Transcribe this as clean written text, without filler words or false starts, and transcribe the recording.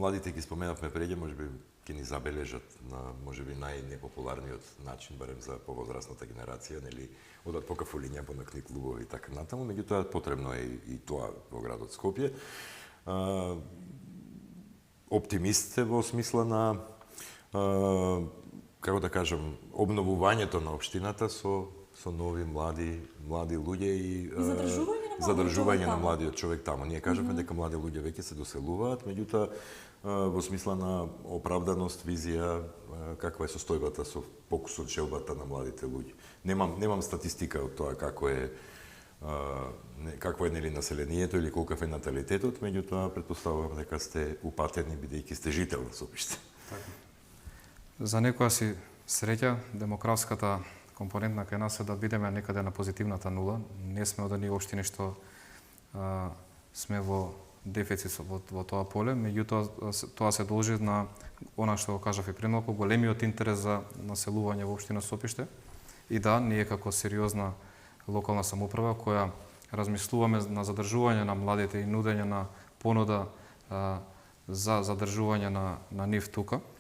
младите ги споменавме преѓе, можеби ќе ни забележат на можеби најнепопуларниот начин, барем за повозрасната генерација, нели, одат по кафулиња, по нокни клубови и така натаму, меѓутоа потребно е и тоа во градот Скопје. Оптимист е во смисла на како да кажам, обновувањето на општината со нови млади луѓе и задржување на младиот човек таму. Ние кажавме дека млади луѓе веќе се доселуваат, меѓутоа во смисла на оправданост, визија, каква е состојбата со покусот желбата на младите луѓе. Немам статистика од тоа какво е нели населението или колкав е наталитетот, меѓутоа претпоставувам дека сте упатени бидејќи сте жител на Сопиште. За некоја си среќа демографската компонентна кај нас е да бидеме некаде на позитивната нула. Не сме од оние општини што сме во дефицит во тоа поле, меѓутоа тоа се должи на она што го кажав и премалку, големиот интерес за населување во општина Сопиште. И да, ние како сериозна локална самоуправа која размислуваме на задржување на младите и нудење на понуда за задржување на нив тука,